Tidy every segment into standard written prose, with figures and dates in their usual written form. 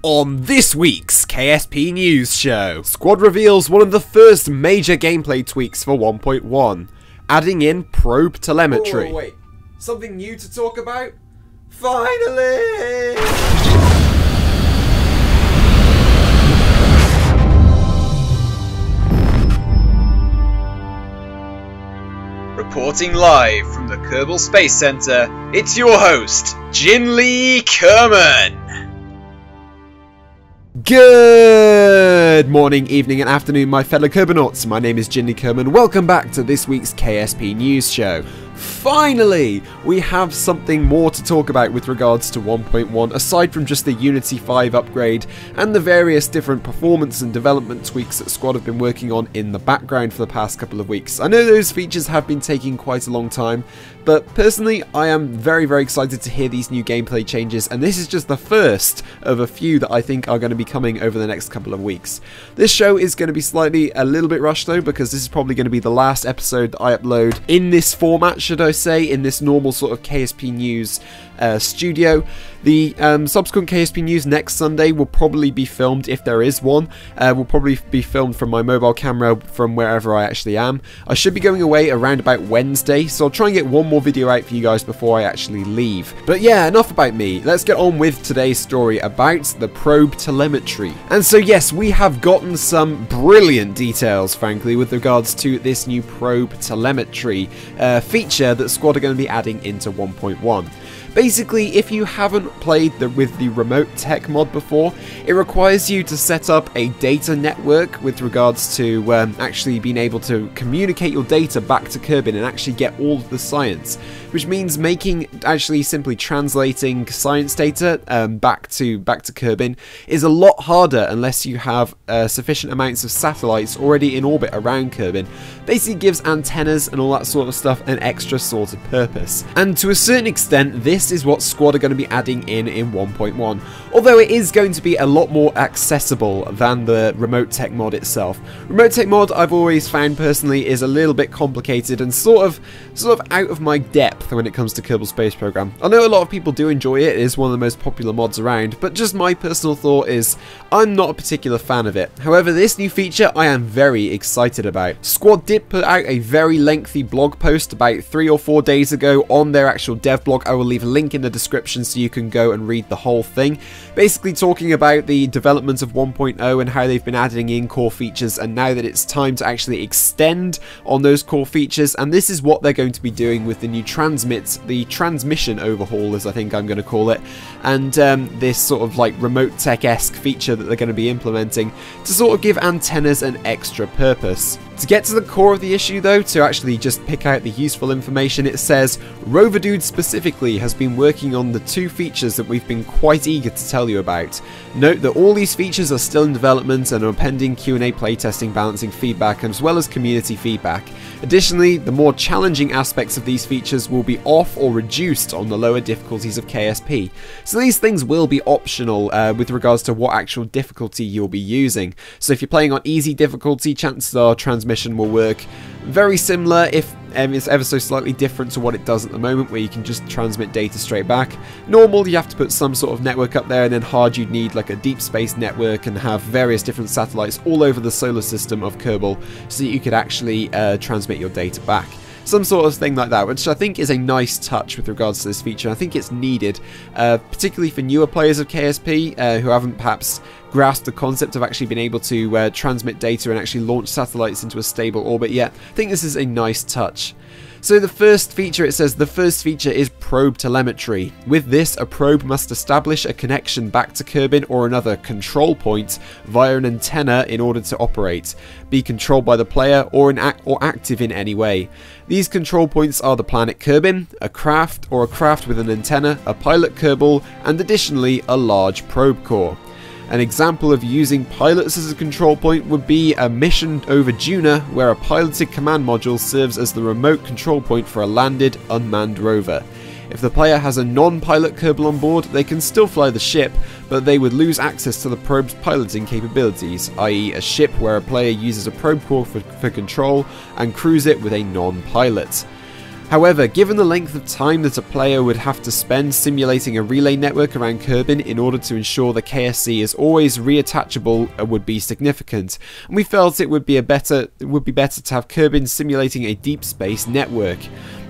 On this week's KSP News Show, Squad reveals one of the first major gameplay tweaks for 1.1, adding in probe telemetry. Oh, wait, something new to talk about? Finally! Reporting live from the Kerbal Space Center, it's your host, Jinli Kerman. Good morning, evening and afternoon, my fellow Kerbonauts. My name is Jinli Kerman. Welcome back to this week's KSP News Show. Finally, we have something more to talk about with regards to 1.1, aside from just the Unity 5 upgrade and the various different performance and development tweaks that Squad have been working on in the background for the past couple of weeks. I know those features have been taking quite a long time, but personally I am very excited to hear these new gameplay changes, and this is just the first of a few that I think are going to be coming over the next couple of weeks. This show is going to be a little bit rushed though, because this is probably going to be the last episode that I upload in this format, should I say, in this normal sort of KSP News studio. The subsequent KSP News next Sunday will probably be filmed, if there is one, will probably be filmed from my mobile camera from wherever I actually am. I should be going away around about Wednesday, so I'll try and get one more video out for you guys before I actually leave. But yeah, enough about me. Let's get on with today's story about the probe telemetry. And so yes, we have gotten some brilliant details, frankly, with regards to this new probe telemetry feature that Squad are going to be adding into 1.1. Basically, if you haven't played with the remote tech mod before, it requires you to set up a data network with regards to actually being able to communicate your data back to Kerbin and actually get all of the science, which means actually simply translating science data back to Kerbin is a lot harder unless you have sufficient amounts of satellites already in orbit around Kerbin. Basically gives antennas and all that sort of stuff an extra sort of purpose. And to a certain extent, this is what Squad are going to be adding in 1.1, although it is going to be a lot more accessible than the remote tech mod itself. Remote tech mod, I've always found personally, is a little bit complicated and sort of out of my depth when it comes to Kerbal Space Program. I know a lot of people do enjoy it, it is one of the most popular mods around, but just my personal thought is I'm not a particular fan of it. However, this new feature I am very excited about. Squad did put out a very lengthy blog post about 3 or 4 days ago on their actual dev blog. I will leave a link in the description so you can go and read the whole thing, basically talking about the development of 1.0 and how they've been adding in core features, and now that it's time to actually extend on those core features, and this is what they're going to be doing with the new transmission overhaul, as I think I'm going to call it, and this sort of like remote tech-esque feature that they're going to be implementing to sort of give antennas an extra purpose. To get to the core of the issue though, to actually just pick out the useful information, it says Rover Dude specifically has been working on the 2 features that we've been quite eager to tell you about. Note that all these features are still in development and are pending Q&A playtesting, balancing feedback, as well as community feedback. Additionally, the more challenging aspects of these features will be off or reduced on the lower difficulties of KSP. So these things will be optional with regards to what actual difficulty you'll be using. So if you're playing on easy difficulty, chances are transmission will work very similar, if it's ever so slightly different to what it does at the moment, where you can just transmit data straight back. Normal, you have to put some sort of network up there, and then hard, you'd need like a deep space network and have various different satellites all over the solar system of Kerbal so that you could actually transmit your data back. Some sort of thing like that, which I think is a nice touch with regards to this feature. I think it's needed, particularly for newer players of KSP who haven't perhaps grasped the concept of actually being able to transmit data and actually launch satellites into a stable orbit yet. I think this is a nice touch. So the first feature, it says the first feature is probe telemetry. With this, a probe must establish a connection back to Kerbin or another control point via an antenna in order to operate, be controlled by the player or active in any way. These control points are the planet Kerbin, a craft with an antenna, a pilot Kerbal, and additionally a large probe core. An example of using pilots as a control point would be a mission over Juna, where a piloted command module serves as the remote control point for a landed, unmanned rover. If the player has a non-pilot Kerbal on board, they can still fly the ship, but they would lose access to the probe's piloting capabilities, i.e. a ship where a player uses a probe core for control and crews it with a non-pilot. However, given the length of time that a player would have to spend simulating a relay network around Kerbin in order to ensure the KSC is always reattachable would be significant, and we felt it would be better to have Kerbin simulating a deep space network.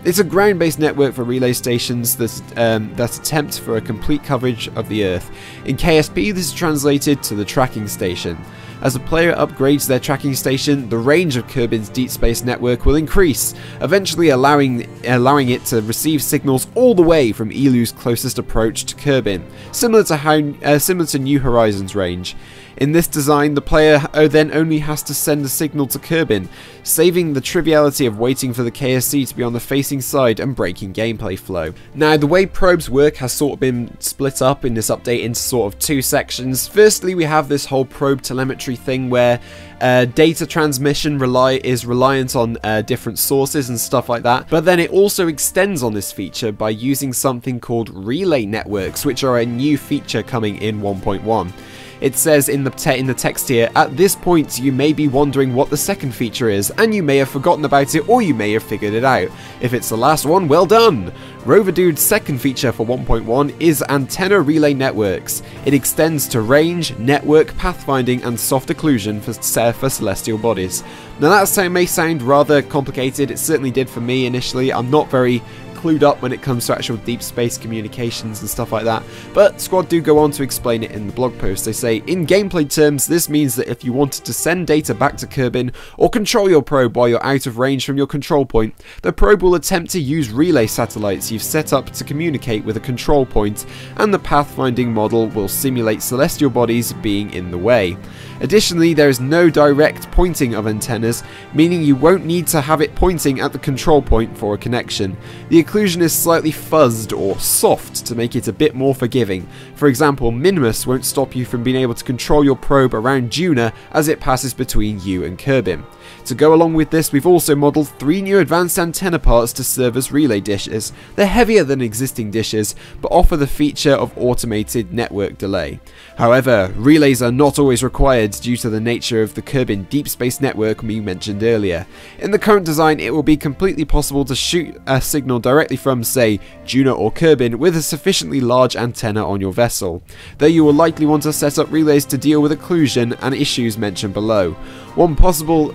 It's a ground-based network for relay stations that attempt for a complete coverage of the Earth. In KSP, this is translated to the tracking station. As a player upgrades their tracking station, the range of Kerbin's deep space network will increase, eventually allowing it to receive signals all the way from Elu's closest approach to Kerbin, similar to New Horizons range. In this design, the player then only has to send a signal to Kerbin, saving the triviality of waiting for the KSC to be on the facing side and breaking gameplay flow. Now, the way probes work has sort of been split up in this update into sort of two sections. Firstly, we have this whole probe telemetry thing where data transmission is reliant on different sources and stuff like that, but then it also extends on this feature by using something called relay networks, which are a new feature coming in 1.1. It says in the text here, at this point you may be wondering what the second feature is, and you may have forgotten about it or you may have figured it out. If it's the last one, well done! Roverdude's second feature for 1.1 is antenna relay networks. It extends to range, network, pathfinding and soft occlusion for celestial bodies. Now that may sound rather complicated, it certainly did for me initially. I'm not very clued up when it comes to actual deep space communications and stuff like that, but Squad do go on to explain it in the blog post. They say, in gameplay terms, this means that if you wanted to send data back to Kerbin or control your probe while you're out of range from your control point, the probe will attempt to use relay satellites you've set up to communicate with a control point, and the pathfinding model will simulate celestial bodies being in the way. Additionally, there is no direct pointing of antennas, meaning you won't need to have it pointing at the control point for a connection. The occlusion is slightly fuzzed or soft to make it a bit more forgiving. For example, Minimus won't stop you from being able to control your probe around Juna as it passes between you and Kerbin. To go along with this, we've also modelled 3 new advanced antenna parts to serve as relay dishes. They're heavier than existing dishes, but offer the feature of automated network delay. However, relays are not always required due to the nature of the Kerbin deep space network we mentioned earlier. In the current design, it will be completely possible to shoot a signal directly from, say, Juna or Kerbin with a sufficiently large antenna on your vessel, though you will likely want to set up relays to deal with occlusion and issues mentioned below. One possible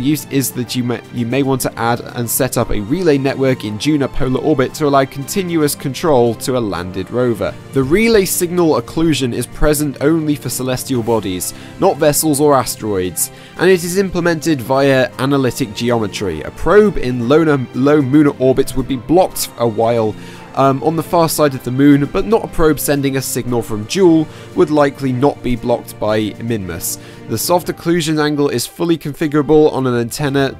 use is that you may want to add and set up a relay network in Juna polar orbit to allow continuous control to a landed rover. The relay signal occlusion is present only for celestial bodies, not vessels or asteroids, and it is implemented via analytic geometry. A probe in low lunar orbit would be blocked a while on the far side of the moon, but not a probe sending a signal from Jool would likely not be blocked by Minmus. The soft occlusion angle is fully configurable on an antenna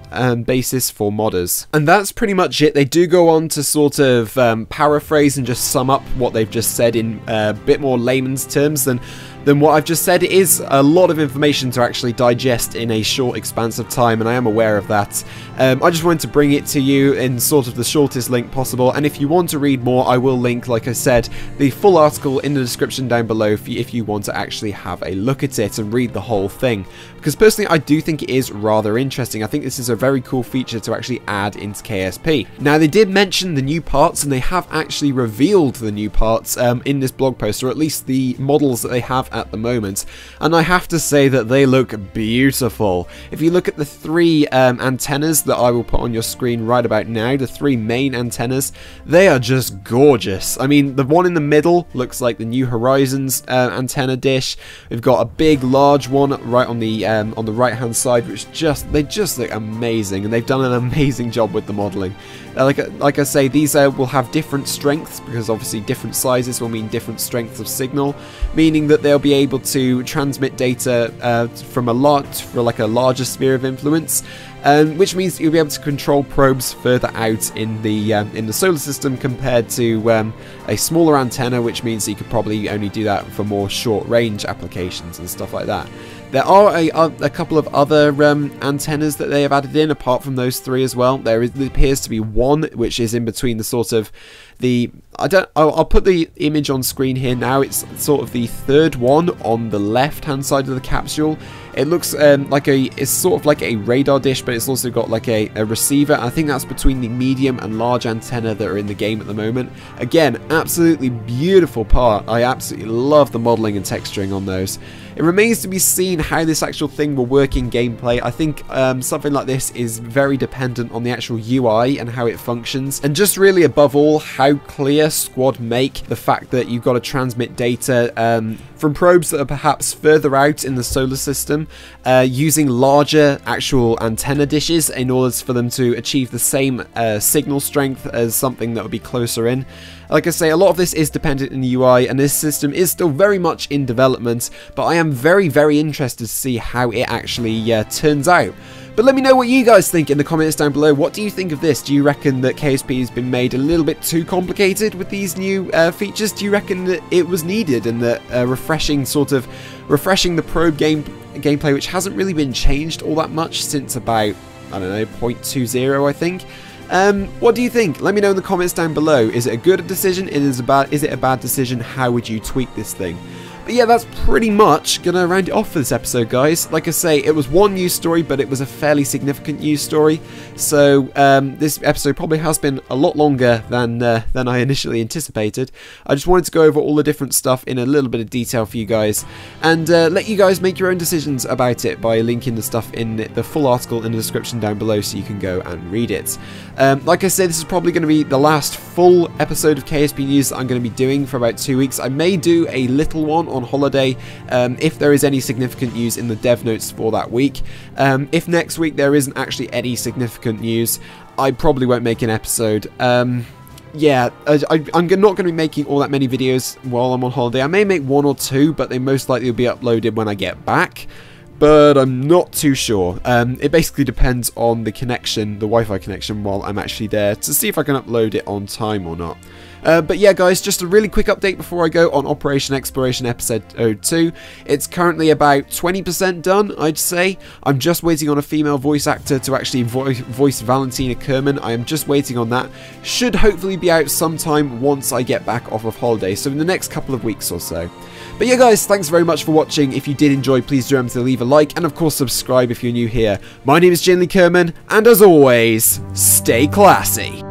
basis for modders. And that's pretty much it. They do go on to sort of paraphrase and just sum up what they've just said in a bit more layman's terms than what I've just said. It is a lot of information to actually digest in a short expanse of time, and I am aware of that. I just wanted to bring it to you in sort of the shortest link possible, and if you want to read more, I will link, like I said, the full article in the description down below if you want to actually have a look at it and read the whole thing. Because personally, I do think it is rather interesting. I think this is a very cool feature to actually add into KSP. Now, they did mention the new parts, and they have actually revealed the new parts in this blog post, or at least the models that they have at the moment, and I have to say that they look beautiful. If you look at the 3 antennas that I will put on your screen right about now, the 3 main antennas, they are just gorgeous. I mean, the one in the middle looks like the New Horizons antenna dish. We've got a big, large one right on the right hand side, which they just look amazing, and they've done an amazing job with the modelling. Like I say, these will have different strengths, because obviously different sizes will mean different strengths of signal, meaning that they'll be able to transmit data from a larger sphere of influence, which means you'll be able to control probes further out in the solar system compared to a smaller antenna, which means you could probably only do that for more short range applications and stuff like that. There are a couple of other antennas that they have added in, apart from those 3 as well. There appears to be one which is in between the sort of I'll put the image on screen here now. It's sort of the third one on the left-hand side of the capsule. It looks it's sort of like a radar dish, but it's also got like a receiver. I think that's between the medium and large antenna that are in the game at the moment. Again, absolutely beautiful part. I absolutely love the modeling and texturing on those. It remains to be seen how this actual thing will work in gameplay. I think something like this is very dependent on the actual UI and how it functions, and just really above all how clear Squad make the fact that you've got to transmit data from probes that are perhaps further out in the solar system using larger actual antenna dishes in order for them to achieve the same signal strength as something that would be closer in. Like I say, a lot of this is dependent in the UI, and this system is still very much in development, but I am very, very interested to see how it actually turns out. But let me know what you guys think in the comments down below. What do you think of this? Do you reckon that KSP has been made a little bit too complicated with these new features? Do you reckon that it was needed, and that refreshing the probe gameplay, which hasn't really been changed all that much since about, I don't know, 0.20, I think? What do you think? Let me know in the comments down below. Is it a good decision? Is it a bad decision? How would you tweak this thing? But yeah, that's pretty much gonna round it off for this episode, guys. Like I say, it was one news story, but it was a fairly significant news story. So this episode probably has been a lot longer than I initially anticipated. I just wanted to go over all the different stuff in a little bit of detail for you guys, and let you guys make your own decisions about it by linking the stuff in the full article in the description down below, so you can go and read it. Like I said, this is probably going to be the last full episode of KSP News that I'm going to be doing for about 2 weeks. I may do a little one on holiday if there is any significant news in the dev notes for that week. If next week there isn't actually any significant news, I probably won't make an episode. Yeah, I'm not going to be making all that many videos while I'm on holiday. I may make 1 or 2, but they most likely will be uploaded when I get back. But I'm not too sure. It basically depends on the connection, the Wi-Fi connection, while I'm actually there, to see if I can upload it on time or not. But yeah, guys, just a really quick update before I go on Operation Exploration Episode 2. It's currently about 20% done, I'd say. I'm just waiting on a female voice actor to actually voice Valentina Kerman. I am just waiting on that. Should hopefully be out sometime once I get back off of holiday, so in the next couple of weeks or so. But yeah, guys, thanks very much for watching. If you did enjoy, please do remember to leave a like, and of course subscribe if you're new here. My name is Kerman, and as always, stay classy.